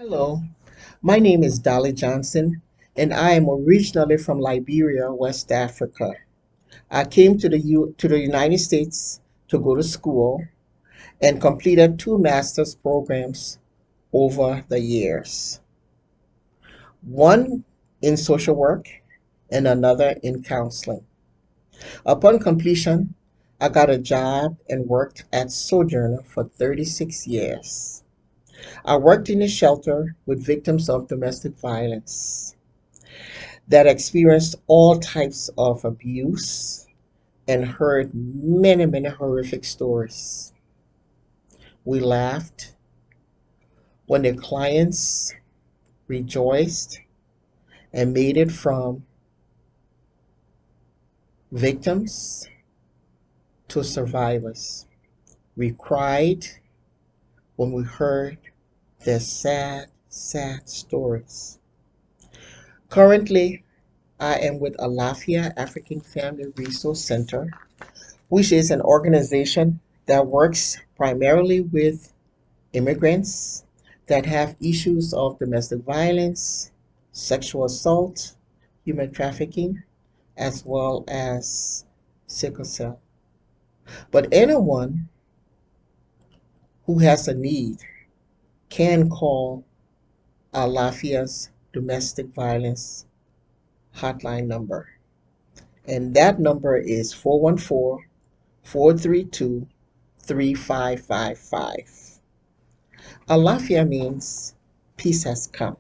Hello, my name is Dolly Johnson, and I am originally from Liberia, West Africa. I came to the United States to go to school and completed two master's programs over the years, one in social work and another in counseling. Upon completion, I got a job and worked at Sojourner for 36 years. I worked in a shelter with victims of domestic violence that experienced all types of abuse and heard many, many horrific stories. We laughed when the clients rejoiced and made it from victims to survivors. We cried when we heard their sad, sad stories. Currently, I am with Alafia African Family Resource Center, which is an organization that works primarily with immigrants that have issues of domestic violence, sexual assault, human trafficking, as well as sickle cell. But anyone who has a need can call Alafia's domestic violence hotline number. And that number is 414 432 3555. Alafia means peace has come.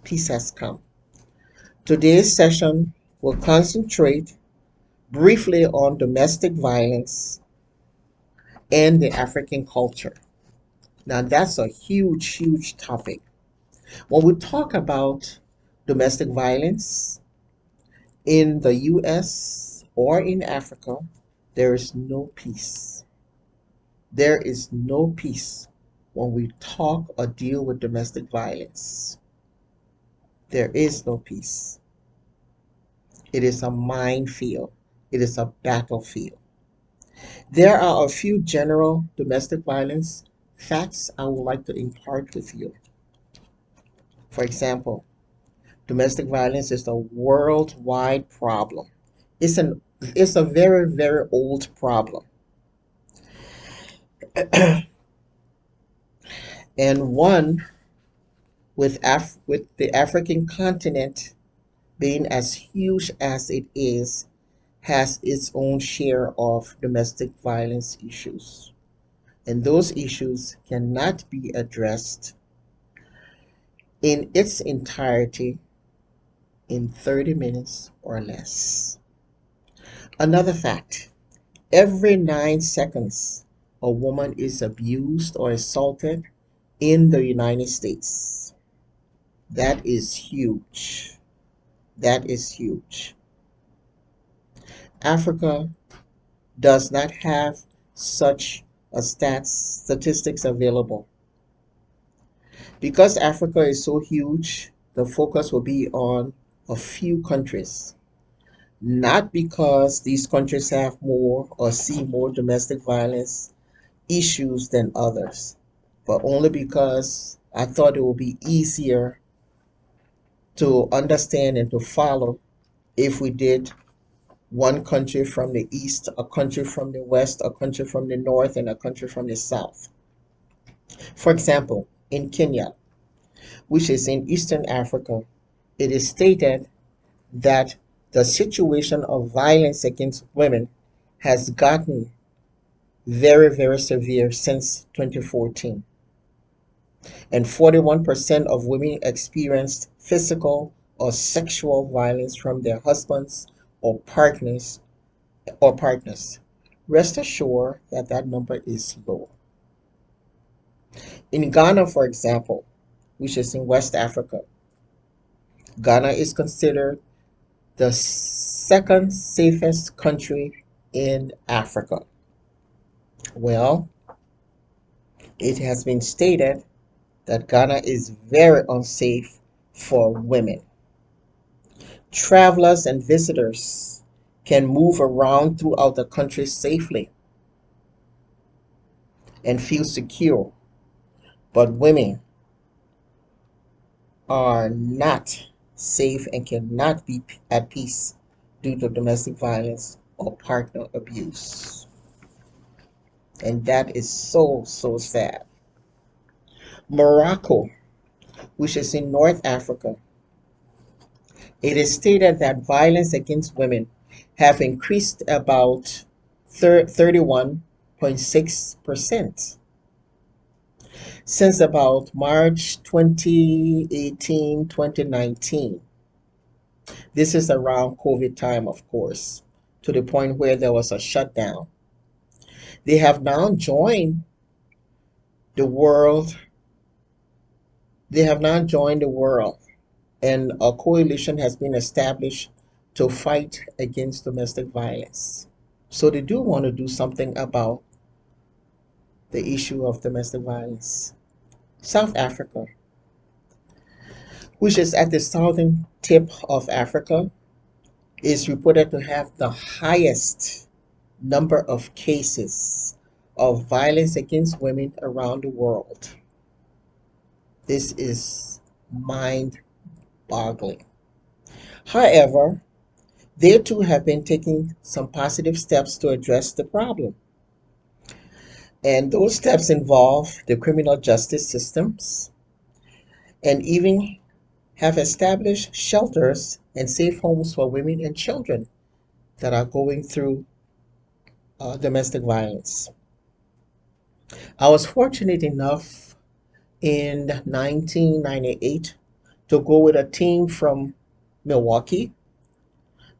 Peace has come. Today's session will concentrate briefly on domestic violence and the African culture. Now, that's a huge, huge topic. When we talk about domestic violence in the US or in Africa, there is no peace. There is no peace when we talk or deal with domestic violence. There is no peace. It is a minefield. It is a battlefield. There are a few general domestic violence facts I would like to impart with you. For example, domestic violence is a worldwide problem. It's a very, very old problem. And one with the African continent being as huge as it is, has its own share of domestic violence issues. And those issues cannot be addressed in its entirety in 30 minutes or less. Another fact, every 9 seconds, a woman is abused or assaulted in the United States. That is huge. That is huge. Africa does not have such a statistics available. Because Africa is so huge, the focus will be on a few countries. Not because these countries have more or see more domestic violence issues than others, but only because I thought it would be easier to understand and to follow if we did one country from the east, a country from the west, a country from the north, and a country from the south. For example, in Kenya, which is in Eastern Africa, it is stated that the situation of violence against women has gotten very, very severe since 2014. And 41% of women experienced physical or sexual violence from their husbands or partners. Rest assured that that number is low. In Ghana, for example, which is in West Africa, Ghana is considered the second safest country in Africa. Well, it has been stated that Ghana is very unsafe for women. Travelers and visitors can move around throughout the country safely and feel secure, but women are not safe and cannot be at peace due to domestic violence or partner abuse. And that is so, so sad. Morocco, which is in North Africa, it is stated that violence against women have increased about 31.6% since about March 2018, 2019. This is around COVID time, of course, to the point where there was a shutdown. They have now joined the world. They have now joined the world, and a coalition has been established to fight against domestic violence. So they do want to do something about the issue of domestic violence. South Africa, which is at the southern tip of Africa, is reported to have the highest number of cases of violence against women around the world. This is mind boggling. However, they too have been taking some positive steps to address the problem. And those steps involve the criminal justice systems and even have established shelters and safe homes for women and children that are going through domestic violence. I was fortunate enough in 1998 to go with a team from Milwaukee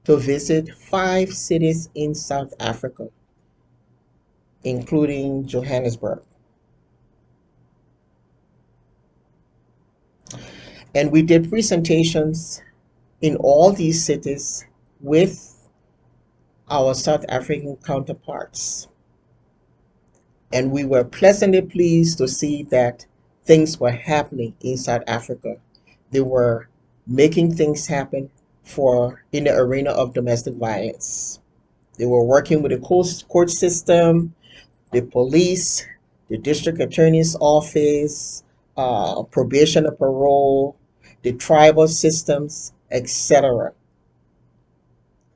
to visit 5 cities in South Africa, including Johannesburg. And we did presentations in all these cities with our South African counterparts. And we were pleasantly pleased to see that things were happening in South Africa. They were making things happen for in the arena of domestic violence. They were working with the court system, the police, the district attorney's office, probation and parole, the tribal systems, etc.,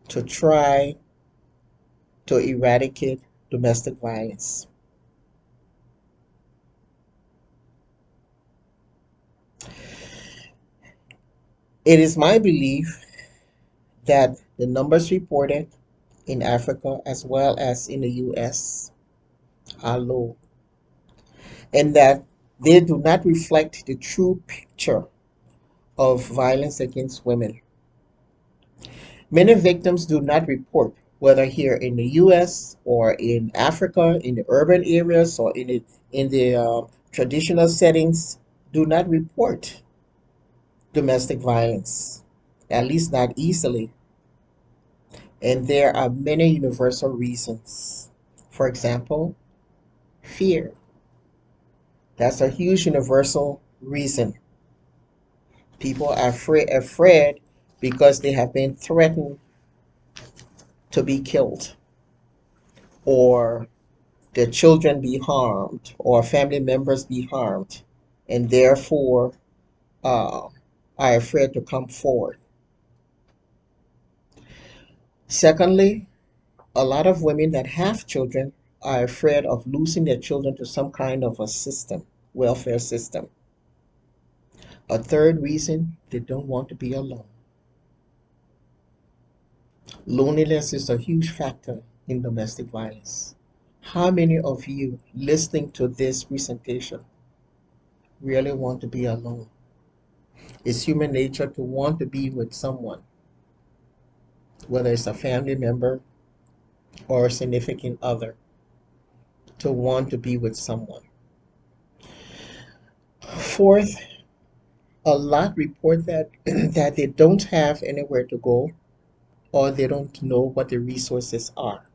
to try to eradicate domestic violence. It is my belief that the numbers reported in Africa as well as in the US are low, and that they do not reflect the true picture of violence against women. Many victims do not report, whether here in the US or in Africa, in the urban areas or in the traditional settings, do not report domestic violence, at least not easily. And there are many universal reasons. For example, fear. That's a huge universal reason. People are afraid because they have been threatened to be killed, or their children be harmed, or family members be harmed, and therefore uh, are afraid to come forward. Secondly, a lot of women that have children are afraid of losing their children to some kind of a system, welfare system. A third reason, they don't want to be alone. Loneliness is a huge factor in domestic violence. How many of you listening to this presentation really want to be alone? It's human nature to want to be with someone, whether it's a family member or a significant other, to want to be with someone. Fourth, a lot report that that they don't have anywhere to go, or they don't know what the resources are.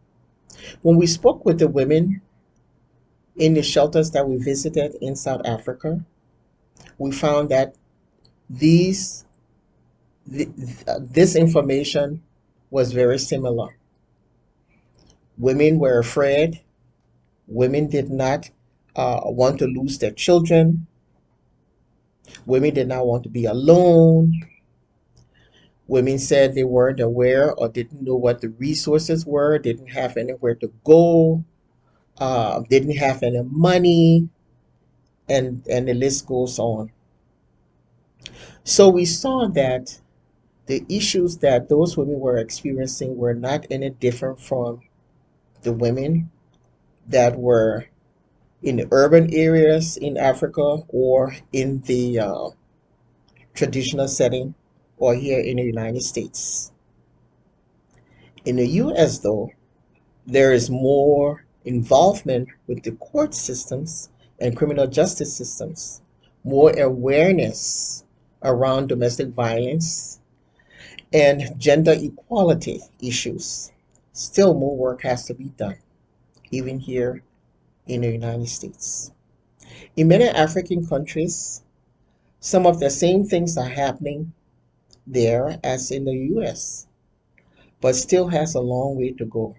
When we spoke with the women in the shelters that we visited in South Africa, we found that these this information was very similar. Women were afraid. Women did not want to lose their children. Women did not want to be alone. Women said they weren't aware or didn't know what the resources were, didn't have anywhere to go, didn't have any money, and the list goes on. So we saw that the issues that those women were experiencing were not any different from the women that were in the urban areas in Africa or in the traditional setting or here in the United States. In the US, though, there is more involvement with the court systems and criminal justice systems, more awareness around domestic violence and gender equality issues. Still, more work has to be done, even here in the United States. In many African countries, some of the same things are happening there as in the US, but still has a long way to go.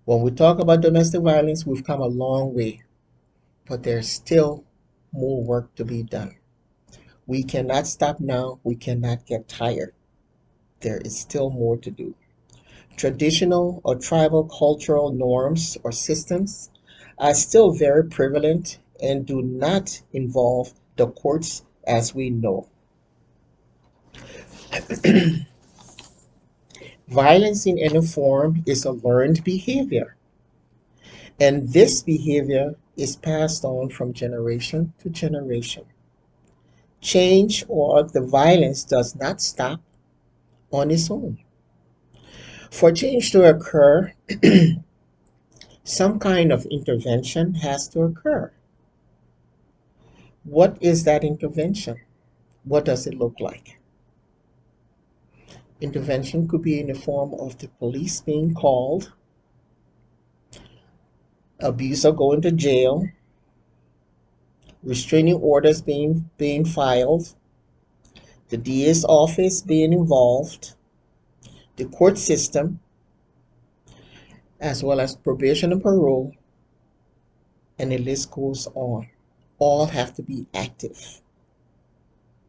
When we talk about domestic violence, we've come a long way, but there's still more work to be done. We cannot stop now. We cannot get tired. There is still more to do. Traditional or tribal cultural norms or systems are still very prevalent and do not involve the courts as we know. Violence in any form is a learned behavior, and this behavior is passed on from generation to generation. Change or the violence does not stop on its own. For change to occur, some kind of intervention has to occur. What is that intervention? What does it look like? Intervention could be in the form of the police being called, abuser going to jail, restraining orders being filed, the DA's office being involved, the court system, as well as probation and parole, and the list goes on. All have to be active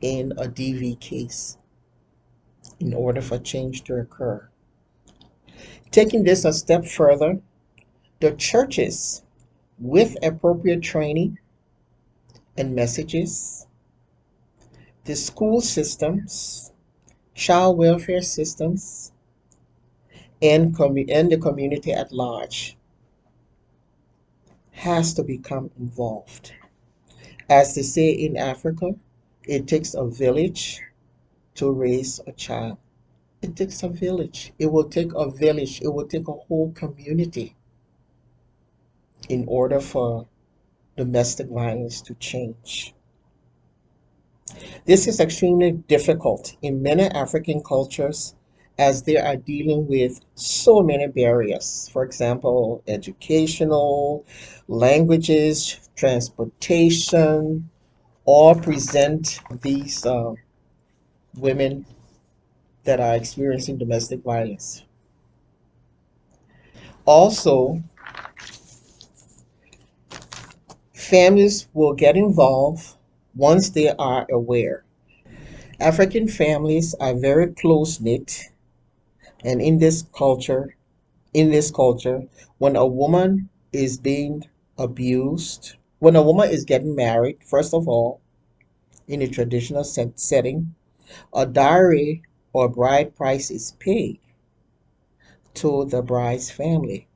in a DV case in order for change to occur. Taking this a step further, the churches, with appropriate training and messages, the school systems, child welfare systems, and the community at large has to become involved. As they say in Africa, it takes a village to raise a child. It takes a village. It will take a village. It will take a whole community in order for domestic violence to change. This is extremely difficult in many African cultures as they are dealing with so many barriers. For example, educational, languages, transportation, all present these women that are experiencing domestic violence. Also, families will get involved once they are aware. African families are very close knit, and in this culture, when a woman is being abused, when a woman is getting married, first of all, in a traditional setting, a dowry or bride price is paid to the bride's family.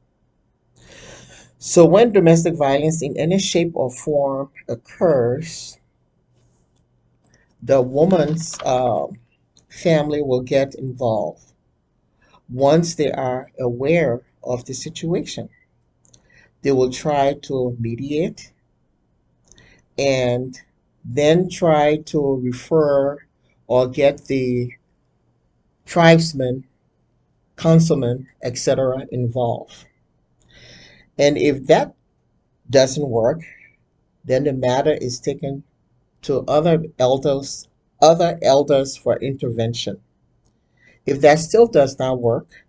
So when domestic violence in any shape or form occurs, the woman's family will get involved once they are aware of the situation. They will try to mediate and then try to refer or get the tribesmen, councilmen, etc. involved. And if that doesn't work, then the matter is taken to other elders for intervention. If that still does not work,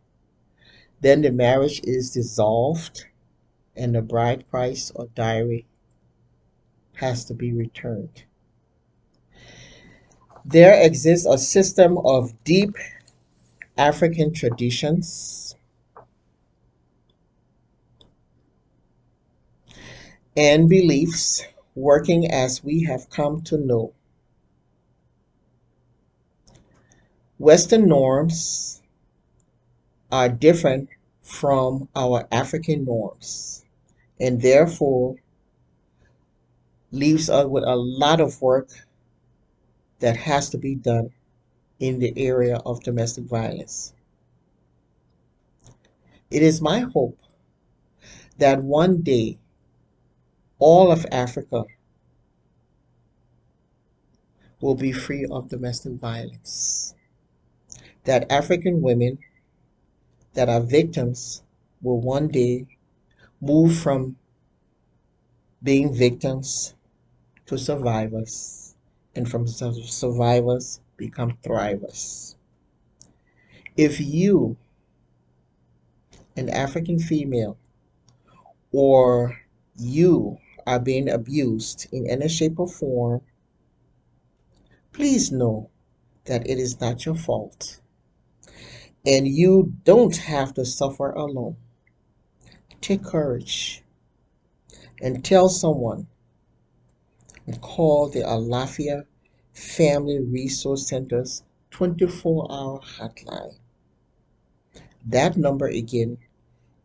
then the marriage is dissolved and the bride price or dowry has to be returned. There exists a system of deep African traditions and beliefs working as we have come to know. Western norms are different from our African norms and therefore leaves us with a lot of work that has to be done in the area of domestic violence. It is my hope that one day all of Africa will be free of domestic violence, that African women that are victims will one day move from being victims to survivors, and from survivors become thrivers. If you, an African female, or you are being abused in any shape or form, please know that it is not your fault. And you don't have to suffer alone. Take courage and tell someone and call the Alafia Family Resource Center's 24-hour hotline. That number again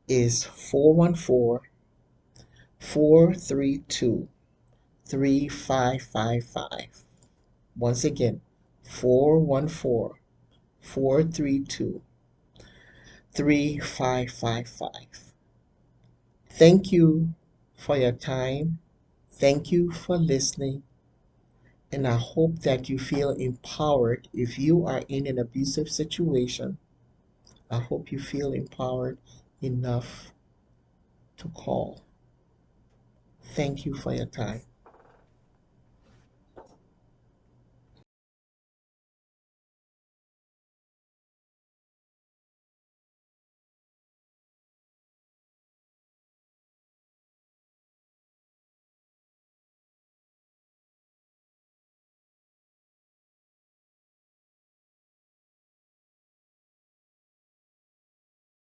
is 414-432-3555. Once again, 414-432-3555. Thank you for your time. Thank you for listening. And I hope that you feel empowered if you are in an abusive situation. I hope you feel empowered enough to call. Thank you for your time.